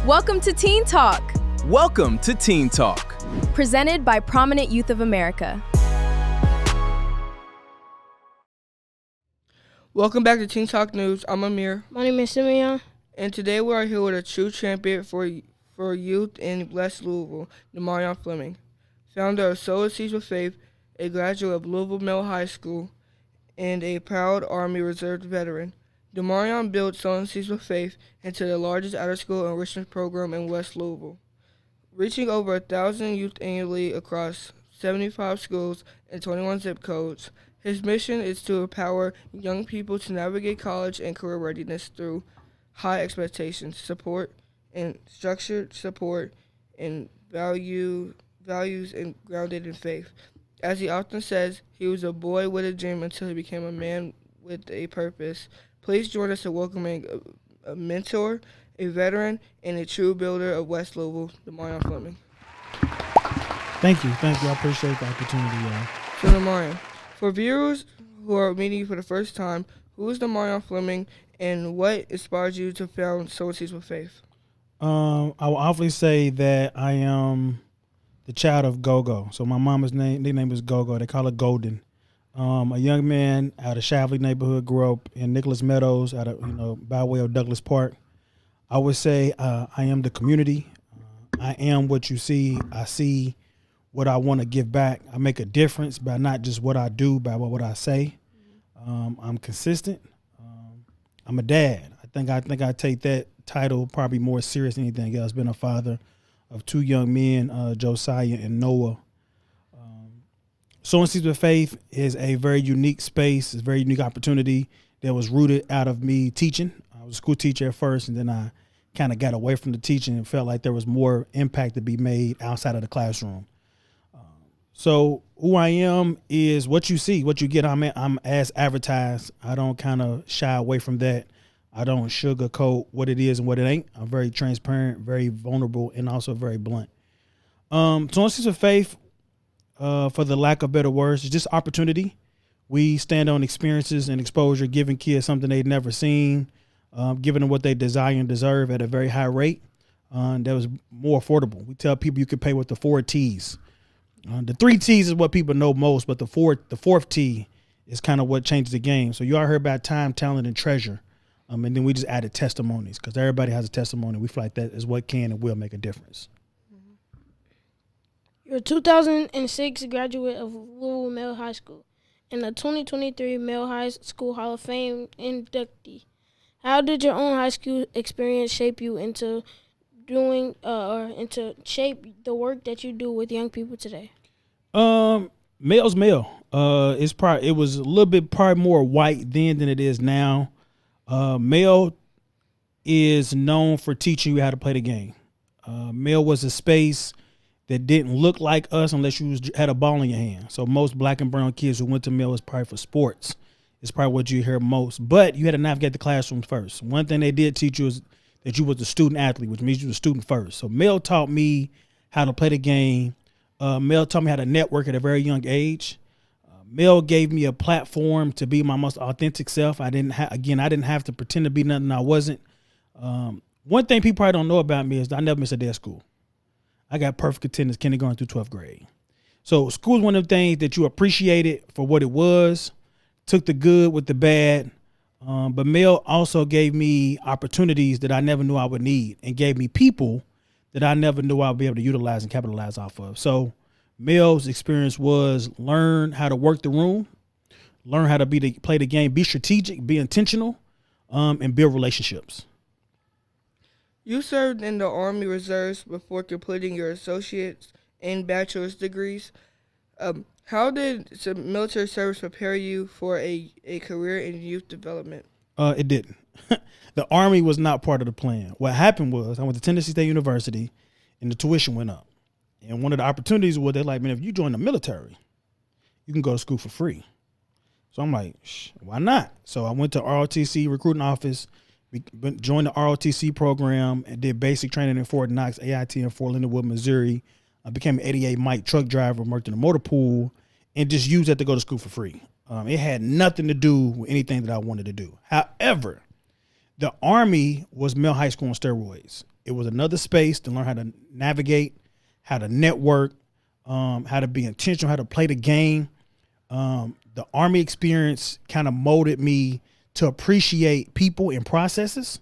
Welcome to Teen Talk. Welcome to Teen Talk. Presented by Prominent Youth of America. Welcome back to Teen Talk News. I'm Amir. My name is Simeon. And today we are here with a true champion for youth in West Louisville, Da'Marrion Fleming. Founder of Sowing Seeds with Faith, a graduate of Louisville Middle High School, and a proud Army Reserve veteran. Da'Marrion built Sowing Seeds with Faith into the largest out-of-school enrichment program in West Louisville, reaching over 1,000 youth annually across 75 schools and 21 zip codes. His mission is to empower young people to navigate college and career readiness through high expectations, support, and structured support, and values and grounded in faith. As he often says, he was a boy with a dream until he became a man with a purpose. Please join us in welcoming a mentor, a veteran, and a true builder of West Louisville, Da'Marrion Fleming. Thank you. I appreciate the opportunity, y'all. So Da'Marrion, for viewers who are meeting you for the first time, who is Da'Marrion Fleming, and what inspired you to found Sowing Seeds with Faith? I will obviously say that I am the child of Go-Go. So my mama's nickname is Go-Go. They call her Golden. A young man out of Shively neighborhood, grew up in Meadows, out of by way of Douglas Park. I would say I am the community. I am what you see. I see what I want to give back. I make a difference by not just what I do, by what I say. I'm consistent. I'm a dad. I think I take that title probably more serious than anything else. Been a father of two young men, Josiah and Noah. Sowing Seeds with Faith is a very unique space. It's a very unique opportunity that was rooted out of me teaching. I was a school teacher at first, and then I kind of got away from the teaching and felt like there was more impact to be made outside of the classroom. So who I am is what you see, what you get. I'm as advertised. I don't kind of shy away from that. I don't sugarcoat what it is and what it ain't. I'm very transparent, very vulnerable, and also very blunt. Sowing Seeds with Faith, for the lack of better words, is just opportunity. We stand on experiences and exposure, giving kids something they've never seen, giving them what they desire and deserve at a very high rate that was more affordable. We tell people you can pay with the 4 T's. The 3 T's is what people know most, but the fourth T is kind of what changes the game. So you all heard about time, talent, and treasure. And then we just added testimonies because everybody has a testimony. We feel like that is what can and will make a difference. You're a 2006 graduate of Louisville Middle High School and a 2023 Middle High School Hall of Fame inductee. How did your own high school experience shape you into doing into shape the work that you do with young people today? Male's male. It was a little bit probably more white then than it is now. Male is known for teaching you how to play the game. Male was a space that didn't look like us unless you had a ball in your hand. So most black and brown kids who went to Male was probably for sports. It's probably what you hear most. But you had to navigate the classroom first. One thing they did teach you is that you was a student athlete, which means you were a student first. So Male taught me how to play the game. Male taught me how to network at a very young age. Male gave me a platform to be my most authentic self. I didn't have to pretend to be nothing I wasn't. One thing people probably don't know about me is I never missed a day of school. I got perfect attendance kindergarten through 12th grade. So school is one of the things that you appreciated for what it was, took the good with the bad. But Male also gave me opportunities that I never knew I would need and gave me people that I never knew I would be able to utilize and capitalize off of. So Male's experience was learn how to work the room, learn how to play the game, be strategic, be intentional, and build relationships. You served in the Army Reserves before completing your associate's and bachelor's degrees. How did military service prepare you for a career in youth development? It didn't. The Army was not part of the plan. What happened was I went to Tennessee State University and the tuition went up. And one of the opportunities was they're like, man, if you join the military, you can go to school for free. So I'm like, why not? So I went to ROTC recruiting office, joined the ROTC program, and did basic training in Fort Knox, AIT in Fort Leonard Wood, Missouri. I became an 88 Mike truck driver, worked in a motor pool, and just used that to go to school for free. It had nothing to do with anything that I wanted to do. However, The Army was male high school on steroids. It was another space to learn how to navigate, how to network, how to be intentional, how to play the game. The Army experience kind of molded me to appreciate people and processes.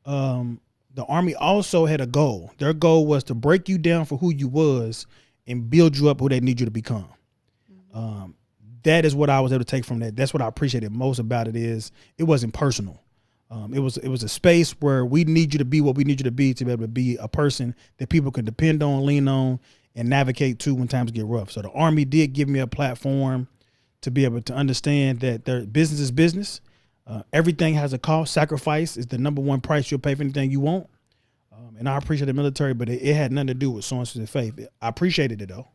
The Army also had a goal. Their goal was to break you down for who you was and build you up who they need you to become. That is what I was able to take from that. That's what I appreciated most about it. Is it wasn't personal. It was a space where we need you to be what we need you to be able to be a person that people can depend on, lean on, and navigate to when times get rough. So the Army did give me a platform to be able to understand that their business is business. Everything has a cost. Sacrifice is the number one price you'll pay for anything you want. And I appreciate the military, but it had nothing to do with Sowing Seeds of Faith. I appreciated it though.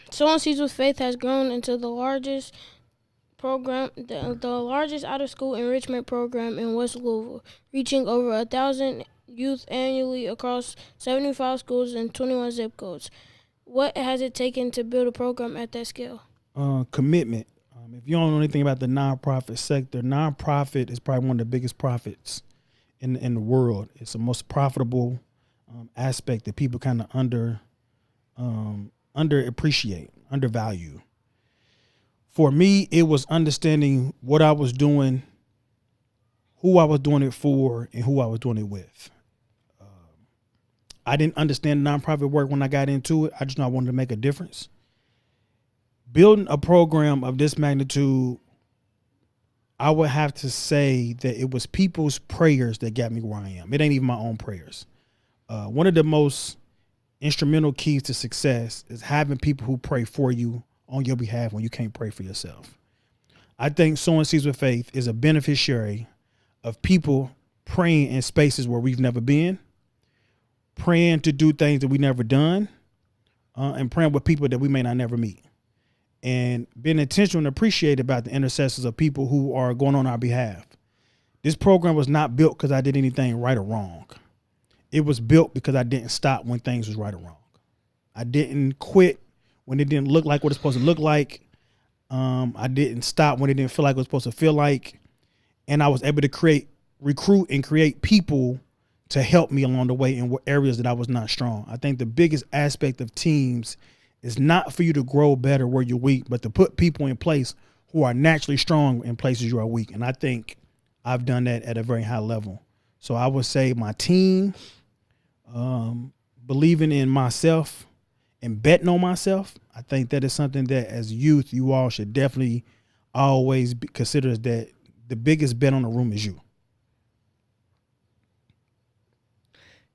Sowing Seeds with Faith has grown into the largest program, the largest out-of-school enrichment program in West Louisville, reaching over 1,000 youth annually across 75 schools and 21 zip codes. What has it taken to build a program at that scale? Commitment. If you don't know anything about the nonprofit sector, nonprofit is probably one of the biggest profits in the world. It's the most profitable aspect that people kind of underappreciate, undervalue. For me, it was understanding what I was doing, who I was doing it for, and who I was doing it with. I didn't understand nonprofit work when I got into it. I just know I wanted to make a difference. Building a program of this magnitude, I would have to say that it was people's prayers that got me where I am. It ain't even my own prayers. One of the most instrumental keys to success is having people who pray for you on your behalf when you can't pray for yourself. I think Sowing Seeds with Faith is a beneficiary of people praying in spaces where we've never been, praying to do things that we never done, and praying with people that we may not never meet. And being intentional and appreciated about the intercessors of people who are going on our behalf. This program was not built because I did anything right or wrong. It was built because I didn't stop when things was right or wrong. I didn't quit when it didn't look like what it's supposed to look like. I didn't stop when it didn't feel like it was supposed to feel like. And I was able to recruit and create people to help me along the way in what areas that I was not strong. I think the biggest aspect of teams is not for you to grow better where you're weak, but to put people in place who are naturally strong in places you are weak. And I think I've done that at a very high level. So I would say my team, believing in myself and betting on myself, I think that is something that as youth, you all should definitely always consider that the biggest bet on the room is you.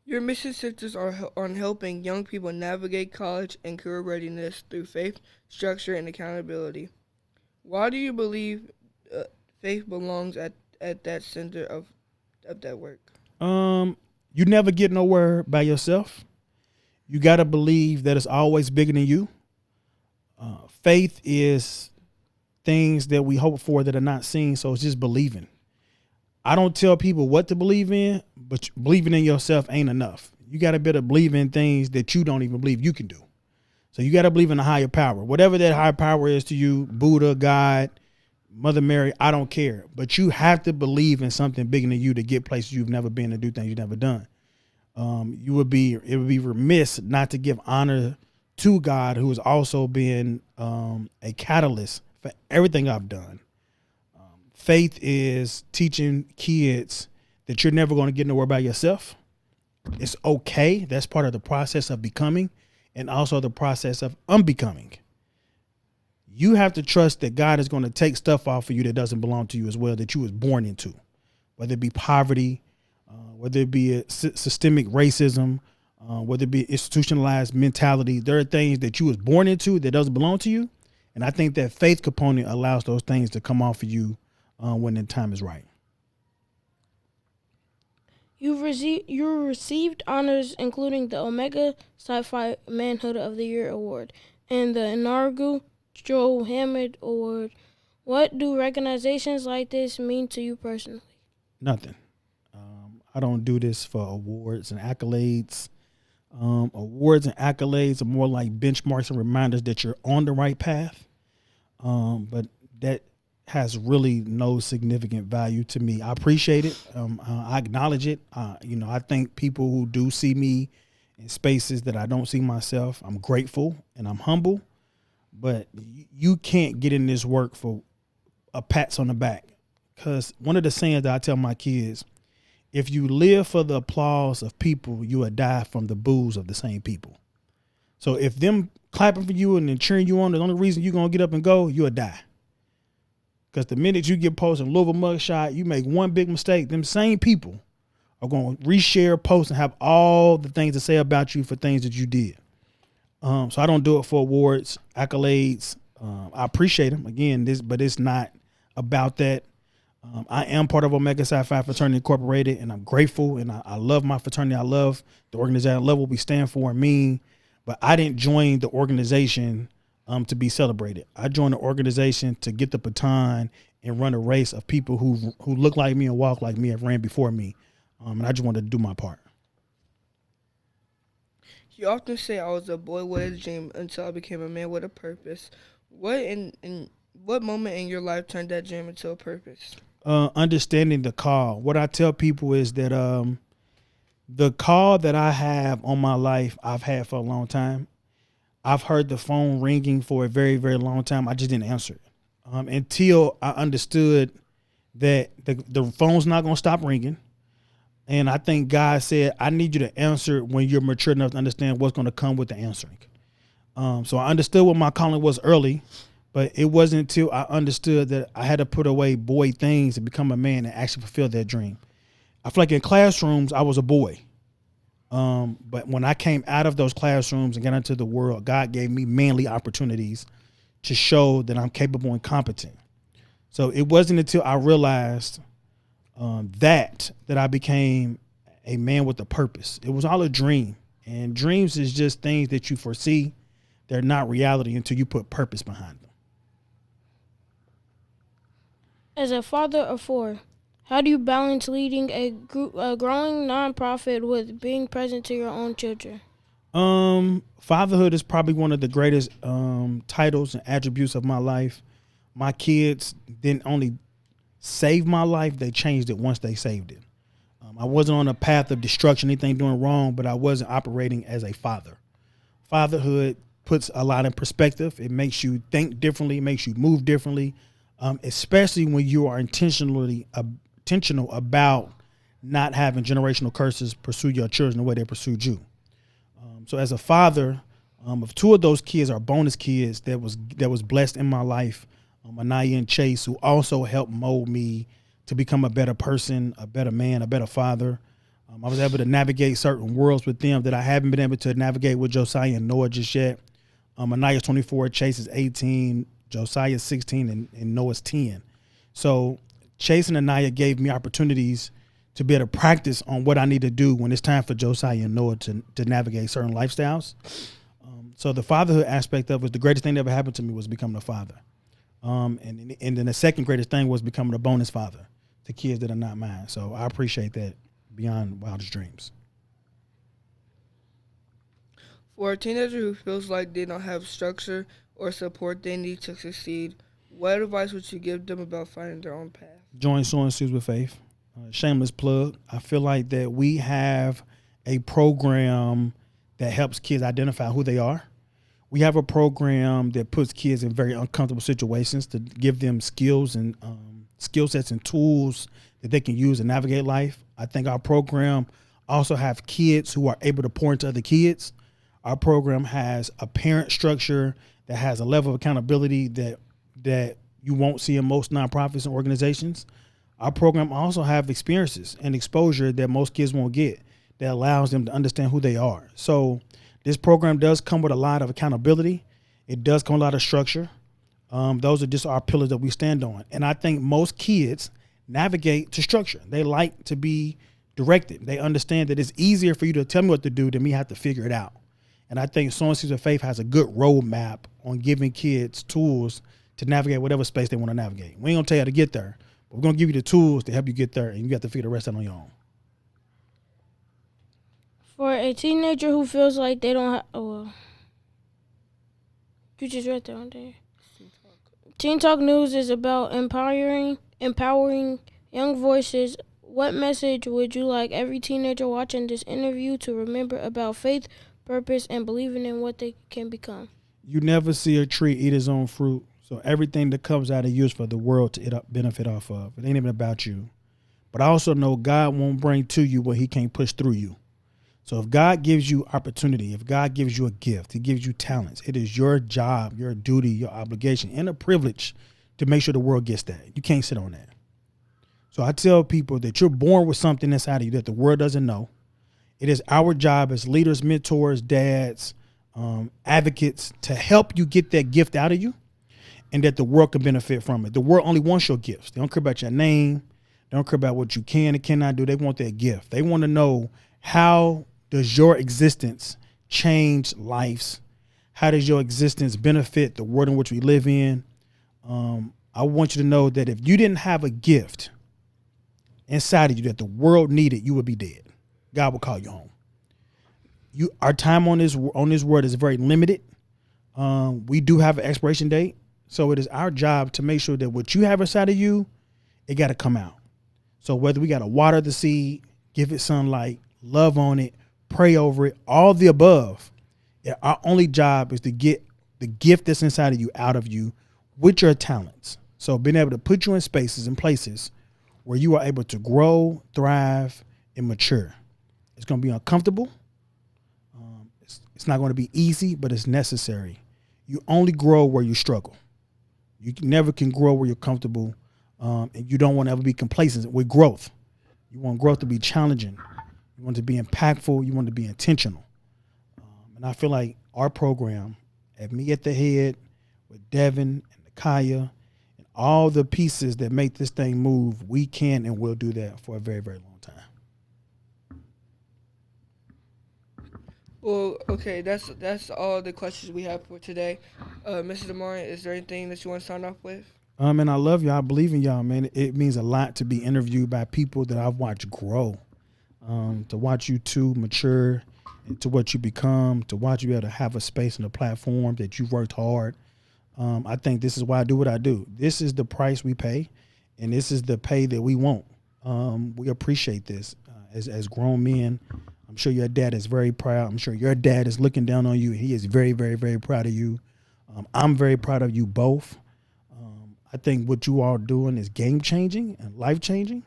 Your mission centers on helping young people navigate college and career readiness through faith, structure, and accountability. Why do you believe faith belongs at that center of that work? You never get nowhere by yourself. You got to believe that it's always bigger than you. Faith is things that we hope for that are not seen, so it's just believing. I don't tell people what to believe in, but believing in yourself ain't enough. You got to be able to believe in things that you don't even believe you can do. So you got to believe in a higher power. Whatever that higher power is to you, Buddha, God, Mother Mary, I don't care. But you have to believe in something bigger than you to get places you've never been and do things you've never done. It would be remiss not to give honor to God, who has also been a catalyst for everything I've done. Faith is teaching kids that you're never going to get nowhere by yourself. It's okay. That's part of the process of becoming and also the process of unbecoming. You have to trust that God is going to take stuff off of you that doesn't belong to you as well, that you was born into, whether it be poverty, whether it be a systemic racism, whether it be institutionalized mentality. There are things that you was born into that doesn't belong to you. And I think that faith component allows those things to come off of you when the time is right. You received honors including the Omega Sci-Fi Manhood of the Year Award and the inaugural Joe Hammond Award. What do recognitions like this mean to you personally? Nothing. I don't do this for awards and accolades. Awards and accolades are more like benchmarks and reminders that you're on the right path. But that has really no significant value to me. I appreciate it. I acknowledge it. I think people who do see me in spaces that I don't see myself, I'm grateful and I'm humble. But you can't get in this work for a pats on the back. Because one of the sayings that I tell my kids, if you live for the applause of people, you will die from the boos of the same people. So if them clapping for you and then cheering you on, the only reason you're going to get up and go, you'll die. Because the minute you get posted Louisville mugshot, you make one big mistake, them same people are going to reshare posts and have all the things to say about you for things that you did. So I don't do it for awards, accolades. I appreciate them again, but it's not about that. I am part of Omega Psi Phi Fraternity Incorporated, and I'm grateful, and I love my fraternity. I love the organization. I love what we stand for and mean. But I didn't join the organization to be celebrated. I joined the organization to get the baton and run a race of people who look like me and walk like me and ran before me. And I just wanted to do my part. You often say I was a boy with a dream until I became a man with a purpose. What moment in your life turned that dream into a purpose? Understanding the call. What I tell people is that the call that I have on my life, I've had for a long time. I've heard the phone ringing for a very, very long time. I just didn't answer it until I understood that the phone's not going to stop ringing. And I think God said, I need you to answer it when you're mature enough to understand what's going to come with the answering. So I understood what my calling was early, but it wasn't until I understood that I had to put away boy things to become a man and actually fulfill that dream. I feel like in classrooms, I was a boy. But when I came out of those classrooms and got into the world, God gave me manly opportunities to show that I'm capable and competent. So it wasn't until I realized that I became a man with a purpose. It was all a dream. And dreams is just things that you foresee. They're not reality until you put purpose behind them. As a father of four, how do you balance leading a growing nonprofit with being present to your own children? Fatherhood is probably one of the greatest titles and attributes of my life. My kids didn't only save my life, they changed it once they saved it. I wasn't on a path of destruction, anything doing wrong, but I wasn't operating as a father. Fatherhood puts a lot in perspective. It makes you think differently, it makes you move differently, especially when you are intentional about not having generational curses pursue your children the way they pursued you. So as a father of two of those kids are bonus kids that was blessed in my life, Anaya and Chase, who also helped mold me to become a better person, a better man, a better father. I was able to navigate certain worlds with them that I haven't been able to navigate with Josiah and Noah just yet. Anaya's 24, Chase is 18, Josiah's 16, and Noah's 10. So Chase and Anaya gave me opportunities to be able to practice on what I need to do when it's time for Josiah and Noah to navigate certain lifestyles. So the fatherhood aspect of it, the greatest thing that ever happened to me was becoming a father. And then the second greatest thing was becoming a bonus father to kids that are not mine. So I appreciate that beyond wildest dreams. For a teenager who feels like they don't have structure or support they need to succeed, what advice would you give them about finding their own path? Join Sowing Seeds with Faith. Shameless plug. I feel like that we have a program that helps kids identify who they are. We have a program that puts kids in very uncomfortable situations to give them skills and skill sets and tools that they can use to navigate life. I think our program also have kids who are able to pour into other kids. Our program has a parent structure that has a level of accountability that you won't see in most nonprofits and organizations. Our program also have experiences and exposure that most kids won't get that allows them to understand who they are. So this program does come with a lot of accountability. It does come with a lot of structure. Those are just our pillars that we stand on. And I think most kids navigate to structure. They like to be directed. They understand that it's easier for you to tell me what to do than me have to figure it out. And I think Sowing Seeds of Faith has a good roadmap on giving kids tools to navigate whatever space they want to navigate. We ain't gonna tell you how to get there, but we're gonna give you the tools to help you get there, and you have to figure the rest out on your own. For a teenager who feels like they don't have, you just read that one day. Teen Talk News is about empowering young voices. What message would you like every teenager watching this interview to remember about faith, purpose, and believing in what they can become? You never see a tree eat its own fruit. So everything that comes out of you is for the world to benefit off of. It ain't even about you. But I also know God won't bring to you what he can't push through you. So if God gives you opportunity, if God gives you a gift, he gives you talents, it is your job, your duty, your obligation, and a privilege to make sure the world gets that. You can't sit on that. So I tell people that you're born with something inside of you that the world doesn't know. It is our job as leaders, mentors, dads, advocates to help you get that gift out of you and that the world can benefit from it. The world only wants your gifts. They don't care about your name. They don't care about what you can and cannot do. They want that gift. They want to know, how does your existence change lives? How does your existence benefit the world in which we live in? I want you to know that if you didn't have a gift inside of you that the world needed, you would be dead. God will call you home. Our time on this world is very limited. We do have an expiration date, so it is our job to make sure that what you have inside of you, it got to come out. So whether we got to water the seed, give it sunlight, love on it, pray over it, all the above, our only job is to get the gift that's inside of you out of you with your talents. So being able to put you in spaces and places where you are able to grow, thrive, and mature. It's going to be uncomfortable. It's not going to be easy, but it's necessary. You only grow where you struggle. You never can grow where you're comfortable, and you don't want to ever be complacent with growth. You want growth to be challenging. You want it to be impactful. You want it to be intentional. And I feel like our program, at me at the head, with Devin and Nakaya, and all the pieces that make this thing move, we can and will do that for a very, very long time. Well, okay, that's all the questions we have for today. Mr. Da'Marrion, is there anything that you want to sign off with? And I love y'all. I believe in y'all, man. It means a lot to be interviewed by people that I've watched grow, to watch you two mature into what you become, to watch you be able to have a space and a platform that you've worked hard. I think this is why I do what I do. This is the price we pay, and this is the pay that we want. We appreciate this as grown men. I'm sure your dad is very proud. I'm sure your dad is looking down on you. He is very, very, very proud of you. I'm very proud of you both. I think what you all are doing is game-changing and life-changing,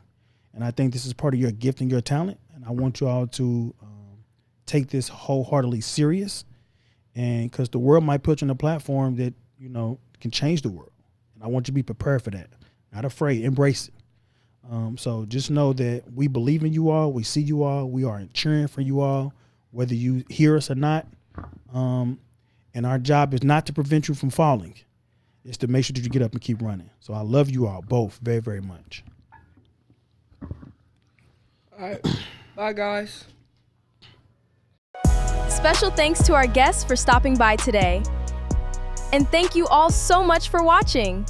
and I think this is part of your gift and your talent, and I want you all to take this wholeheartedly serious, and because the world might put you on a platform that, you know, can change the world, and I want you to be prepared for that. Not afraid, embrace it. So just know that we believe in you all. We see you all. We are cheering for you all, whether you hear us or not. And our job is not to prevent you from falling. It's to make sure that you get up and keep running. So I love you all both very, very much. All right. Bye, guys. Special thanks to our guests for stopping by today. And thank you all so much for watching.